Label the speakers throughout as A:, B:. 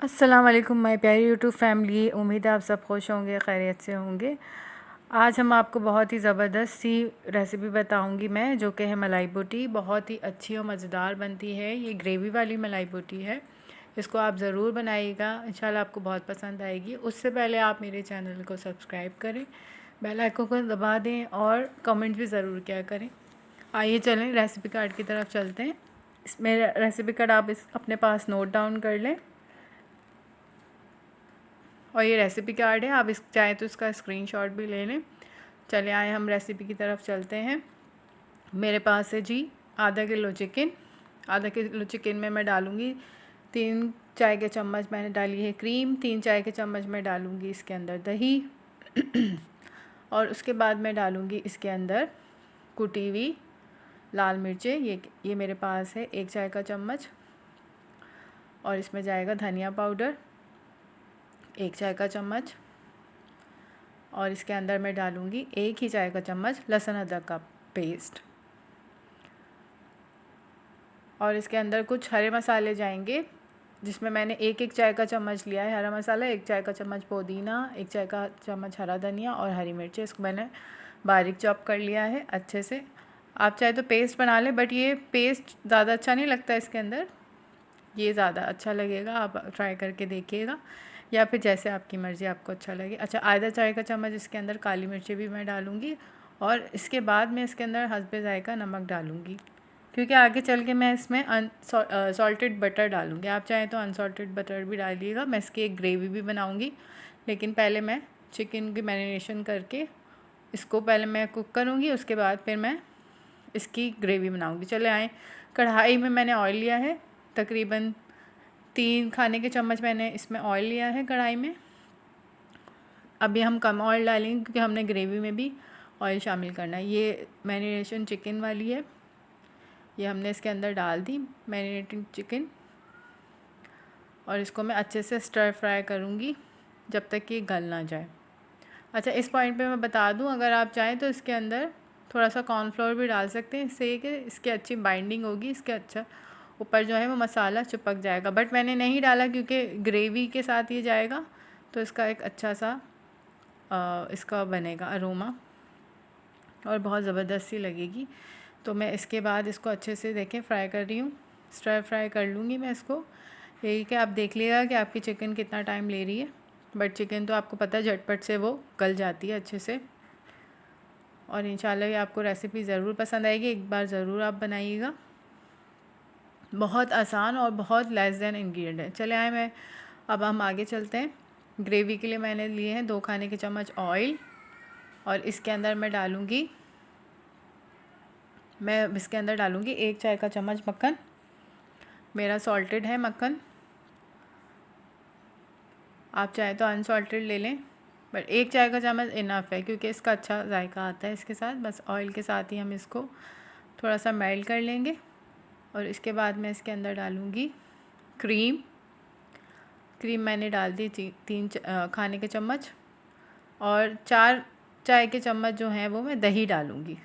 A: अस्सलाम वालेकुम माय प्यारी यूट्यूब फैमिली। उम्मीद है आप सब खुश होंगे, खैरियत से होंगे। आज हम आपको बहुत ही ज़बरदस्त सी रेसिपी बताऊंगी मैं, जो कि है मलाई बोटी। बहुत ही अच्छी और मज़ेदार बनती है। ये ग्रेवी वाली मलाई बोटी है। इसको आप ज़रूर बनाइएगा, इंशाल्लाह आपको बहुत पसंद आएगी। उससे पहले आप मेरे चैनल को सब्सक्राइब करें, बेल आइकन को दबा दें और कमेंट भी ज़रूर किया करें। आइए चलें रेसिपी कार्ड की तरफ चलते हैं। इसमें रेसिपी कार्ड आप अपने पास नोट डाउन कर लें, और ये रेसिपी कार्ड है, आप चाहें तो इसका स्क्रीनशॉट भी ले लें। चले आए हम रेसिपी की तरफ चलते हैं। मेरे पास है जी आधा किलो चिकन। आधा किलो चिकन में मैं डालूँगी 3 चाय के चम्मच मैंने डाली है क्रीम, 3 चाय के चम्मच मैं डालूँगी इसके अंदर दही और उसके बाद मैं डालूँगी इसके अंदर कुटी हुई लाल मिर्चें। ये मेरे पास है 1 चाय का चम्मच। और इसमें जाएगा धनिया पाउडर 1 चाय का चम्मच। और इसके अंदर मैं डालूँगी 1 ही चाय का चम्मच लहसुन अदरक का पेस्ट। और इसके अंदर कुछ हरे मसाले जाएंगे, जिसमें मैंने 1 चाय का चम्मच लिया है हरा मसाला, 1 चाय का चम्मच पुदीना, 1 चाय का चम्मच हरा धनिया और हरी मिर्ची। इसको मैंने बारीक चॉप कर लिया है अच्छे से। आप चाहे तो पेस्ट बना लें, बट ये पेस्ट ज़्यादा अच्छा नहीं लगता इसके अंदर, ये ज़्यादा अच्छा लगेगा। आप ट्राई करके देखिएगा, या फिर जैसे आपकी मर्ज़ी, आपको अच्छा लगे। अच्छा, आधा चाय का चम्मच इसके अंदर काली मिर्ची भी मैं डालूँगी। और इसके बाद मैं इसके अंदर हस्बे ज़ायक़ा नमक डालूँगी, क्योंकि आगे चल के मैं इसमें सॉल्टेड बटर डालूँगी। आप चाहें तो अनसॉल्टेड बटर भी डालिएगा। मैं इसकी एक ग्रेवी भी बनाऊँगी, लेकिन पहले मैं चिकन की मैरिनेशन करके इसको पहले मैं कुक करूँगी, उसके बाद फिर मैं इसकी ग्रेवी बनाऊँगी। चले आएँ, कढ़ाई में मैंने ऑयल लिया है, तकरीबन 3 खाने के चम्मच मैंने इसमें ऑयल लिया है कढ़ाई में। अभी हम कम ऑयल डालेंगे क्योंकि हमने ग्रेवी में भी ऑयल शामिल करना है। ये मैरिनेशन चिकन वाली है, ये हमने इसके अंदर डाल दी मैरिनेटेड चिकन। और इसको मैं अच्छे से स्टर फ्राई करूँगी जब तक कि गल ना जाए। अच्छा, इस पॉइंट पे मैं बता दूँ, अगर आप चाहें तो इसके अंदर थोड़ा सा कॉर्नफ्लोर भी डाल सकते हैं, इससे कि इसकी अच्छी बाइंडिंग होगी, इसके अच्छा ऊपर जो है वो मसाला चिपक जाएगा। बट मैंने नहीं डाला क्योंकि ग्रेवी के साथ ये जाएगा, तो इसका एक अच्छा सा इसका बनेगा अरोमा और बहुत ज़बरदस्त सी लगेगी। तो मैं इसके बाद इसको अच्छे से देखें फ्राई कर रही हूँ, स्टर फ्राई कर लूँगी मैं इसको। यही कि आप देख लीजिएगा कि आपकी चिकन कितना टाइम ले रही है, बट चिकन तो आपको पता है झटपट से वो गल जाती है अच्छे से। और इंशाल्लाह ये आपको रेसिपी ज़रूर पसंद आएगी, एक बार ज़रूर आप बनाइएगा। बहुत आसान और बहुत लेस दैन इंग्रेडिएंट है। चले आए, अब हम आगे चलते हैं। ग्रेवी के लिए मैंने लिए हैं 2 खाने के चम्मच ऑयल, और इसके अंदर मैं डालूँगी 1 चाय का चम्मच मक्खन। मेरा सॉल्टेड है मक्खन, आप चाहे तो अनसॉल्टेड ले लें, बट 1 चाय का चम्मच इनफ है क्योंकि इसका अच्छा जायका आता है इसके साथ। बस ऑयल के साथ ही हम इसको थोड़ा सा मेल्ट कर लेंगे। और इसके बाद मैं इसके अंदर डालूँगी क्रीम मैंने डाल दी 3 खाने के चम्मच, और 4 चाय के चम्मच जो हैं वो मैं दही डालूँगी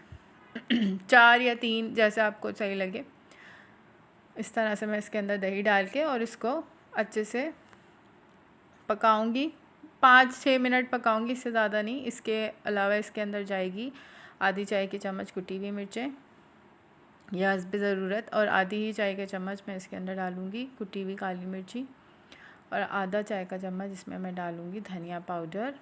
A: 4 या 3 जैसे आपको सही लगे। इस तरह से मैं इसके अंदर दही डाल के और इसको अच्छे से पकाऊंगी, 5-6 मिनट पकाऊंगी, इससे ज़्यादा नहीं। इसके अलावा इसके अंदर जाएगी आधी चाय की चम्मच कुटी हुई मिर्चें या हस्बे ज़रूरत, और आधी ही चाय के चम्मच मैं इसके अंदर डालूँगी कुटी हुई काली मिर्ची, और आधा चाय का चम्मच इसमें मैं डालूँगी धनिया पाउडर।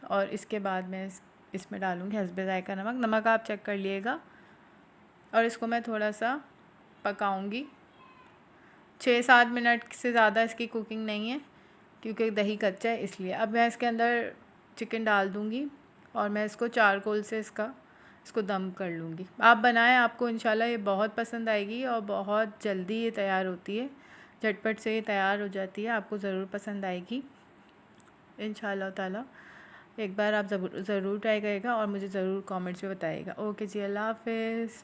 A: और इसके बाद मैं इसमें डालूँगी हस्बे ज़ायक़ा नमक आप चेक कर लिएगा। और इसको मैं थोड़ा सा पकाऊँगी, 6-7 मिनट से ज़्यादा इसकी कुकिंग नहीं है क्योंकि दही कच्चा है इसलिए। अब मैं इसके अंदर चिकन डाल दूँगी और मैं इसको चारकोल से इसको दम कर लूँगी। आप बनाएं, आपको इंशाल्लाह ये बहुत पसंद आएगी और बहुत जल्दी ये तैयार होती है, झटपट से ये तैयार हो जाती है। आपको ज़रूर पसंद आएगी इंशाल्लाह ताला। एक बार आप ज़रूर ट्राई करिएगा और मुझे ज़रूर कमेंट्स में बताइएगा। ओके जी, अल्लाह हाफ़िज़।